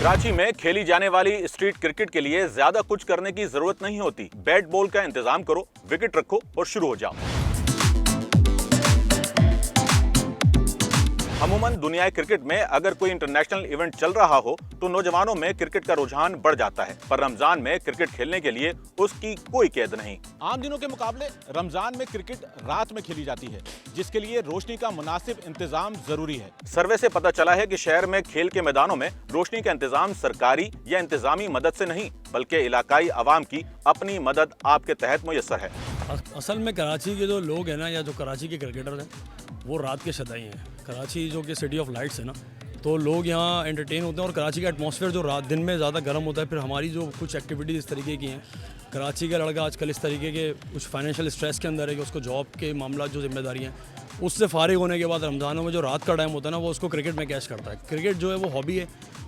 कराची में खेली जाने वाली स्ट्रीट क्रिकेट के लिए ज्यादा कुछ करने की जरूरत नहीं होती। बैट बॉल का इंतजाम करो, विकेट रखो और शुरू हो जाओ। अमूमन दुनिया क्रिकेट में अगर कोई इंटरनेशनल इवेंट चल रहा हो तो नौजवानों में क्रिकेट का रुझान बढ़ जाता है, पर रमजान में क्रिकेट खेलने के लिए उसकी कोई कैद नहीं। आम दिनों के मुकाबले रमजान में क्रिकेट रात में खेली जाती है, जिसके लिए रोशनी का मुनासिब इंतजाम जरूरी है। सर्वे से पता चला है कि शहर में खेल के मैदानों में रोशनी का इंतजाम सरकारी या इंतजामी मदद से नहीं, बल्कि इलाकाई अवाम की अपनी मदद आपके तहत मुयस्सर है। असल में कराची के जो लोग हैं ना, या जो कराची के क्रिकेटर हैं, वो रात के शदाई हैं। कराची जो कि सिटी ऑफ लाइट्स है ना, तो लोग यहाँ एंटरटेन होते हैं। और कराची का एटमॉस्फेयर जो रात दिन में ज़्यादा गर्म होता है, फिर हमारी जो कुछ एक्टिविटीज़ इस तरीके की हैं, कराची का लड़का आजकल इस तरीके के कुछ फाइनेंशियल स्ट्रेस के अंदर है कि उसको जॉब के मामला जो जिम्मेदारी हैं, उससे फारिग होने के बाद रमज़ानों में जो रात का टाइम होता है ना, वो उसको क्रिकेट में कैश करता है। क्रिकेट जो है वो हॉबी है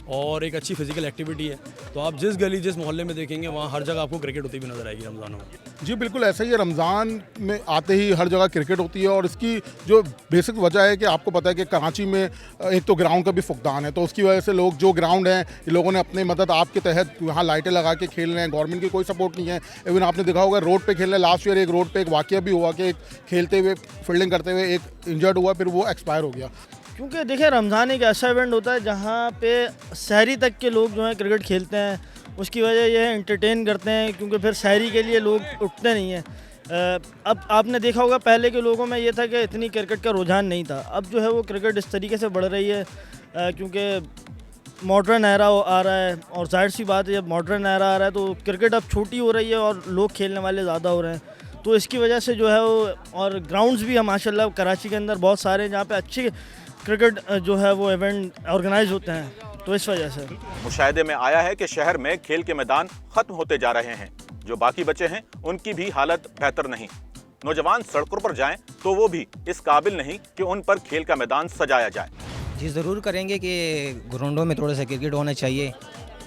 और एक अच्छी फिजिकल एक्टिविटी है। तो आप जिस गली जिस मोहल्ले में देखेंगे वहाँ हर जगह आपको क्रिकेट होती हुई नजर आएगी रमज़ानों में। जी बिल्कुल ऐसा ही है। रमज़ान में आते ही हर जगह क्रिकेट होती है और इसकी जो बेसिक वजह है कि आपको पता है कि कराची में एक तो ग्राउंड का भी फुकदान है, तो उसकी वजह से लोग जो ग्राउंड हैं, ये लोगों ने अपनी मदद आपके तहत यहाँ लाइटें लगा के खेल रहे हैं। गवर्नमेंट की कोई सपोर्ट नहीं है। इवन आपने देखा होगा रोड पे खेल रहे हैं। लास्ट ईयर एक रोड पे एक वाकया भी हुआ कि एक खेलते हुए फील्डिंग करते हुए एक इंजर्ड हुआ, फिर वो एक्सपायर हो गया। क्योंकि देखिए रमज़ान एक ऐसा इवेंट होता है जहाँ पे सहरी तक के लोग जो हैं क्रिकेट खेलते हैं। उसकी वजह ये है एंटरटेन करते हैं, क्योंकि फिर सहरी के लिए लोग उठते नहीं हैं। अब आपने देखा होगा पहले के लोगों में ये था कि इतनी क्रिकेट का रुझान नहीं था। अब जो है वो क्रिकेट इस तरीके से बढ़ रही है क्योंकि मॉडर्न एरा आ रहा है, और जाहिर सी बात है जब मॉडर्न एरा आ रहा है तो क्रिकेट अब छोटी हो रही है और लोग खेलने वाले ज़्यादा हो रहे हैं। तो इसकी वजह से जो है वो, और ग्राउंड्स भी माशाल्लाह कराची के अंदर बहुत सारे हैं जहाँ पे अच्छे क्रिकेट जो है वो इवेंट ऑर्गेनाइज होते हैं। तो इस वजह से मुशाहिदे में आया है कि शहर में खेल के मैदान खत्म होते जा रहे हैं। जो बाकी बचे हैं उनकी भी हालत बेहतर नहीं। नौजवान सड़कों पर जाएं तो वो भी इस काबिल नहीं कि उन पर खेल का मैदान सजाया जाए। जी ज़रूर करेंगे कि ग्राउंडों में थोड़ा सा क्रिकेट होना चाहिए,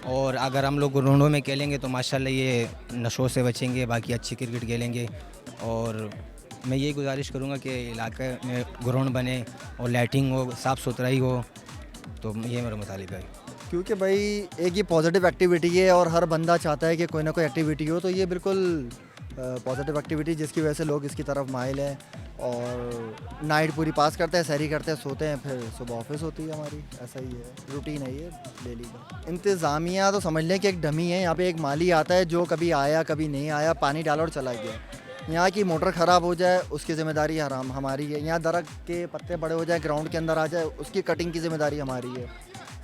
और अगर हम लोग ग्राउंडों में खेलेंगे तो माशाल्लाह ये नशों से बचेंगे, बाकी अच्छी क्रिकेट खेलेंगे। और मैं यही गुजारिश करूँगा कि इलाके में ग्राउंड बने और लाइटिंग हो, साफ़ सुथराई हो, तो ये मेरा मुतालिबा है। क्योंकि भाई एक ये पॉजिटिव एक्टिविटी है और हर बंदा चाहता है कि कोई ना कोई एक्टिविटी हो, तो ये बिल्कुल पॉजिटिव एक्टिविटी जिसकी वजह से लोग इसकी तरफ माइल हैं। और नाइट पूरी पास करते हैं, सहरी करते हैं, सोते हैं, फिर सुबह ऑफिस होती है हमारी। ऐसा ही है, रूटीन है ये डेली का। इंतज़ामिया तो समझ लें कि एक डमी है। यहाँ पे एक माली आता है जो कभी आया कभी नहीं आया, पानी डाला और चला गया। यहाँ की मोटर ख़राब हो जाए उसकी ज़िम्मेदारी हमारी है। यहाँ दरख्त के पत्ते बड़े हो जाए, ग्राउंड के अंदर आ जाए, उसकी कटिंग की ज़िम्मेदारी हमारी है।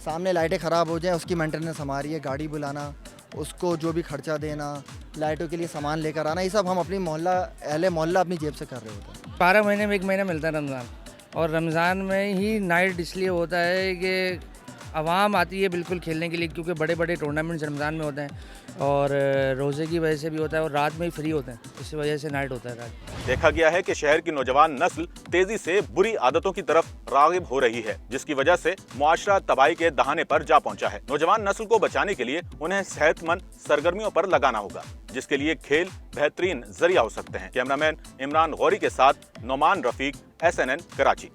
सामने लाइटें ख़राब हो जाए उसकी मेंटेनेंस हमारी है। गाड़ी बुलाना, उसको जो भी खर्चा देना, लाइटों के लिए सामान लेकर आना, ये सब हम अपनी अहले मोहल्ला अपनी जेब से कर रहे होते हैं। 12 महीने में एक महीना मिलता है रमज़ान, और रमज़ान में ही नाइट इसलिए होता है कि आवाम आती है बिल्कुल खेलने के लिए, क्योंकि बड़े बड़े टूर्नामेंट्स रमज़ान में होते हैं और रोज़े की वजह से भी होता है, और रात में ही फ्री होते हैं, इस वजह से नाइट होता है रात। देखा गया है कि शहर की नौजवान नस्ल तेजी से बुरी आदतों की तरफ रागिब हो रही है, जिसकी वजह से मुआशरा तबाही के दहाने पर जा पहुंचा है। नौजवान नस्ल को बचाने के लिए उन्हें सेहतमंद सरगर्मियों पर लगाना होगा, जिसके लिए खेल बेहतरीन जरिया हो सकते हैं। कैमरामैन इमरान गौरी के साथ नौमान रफीक, SNN कराची।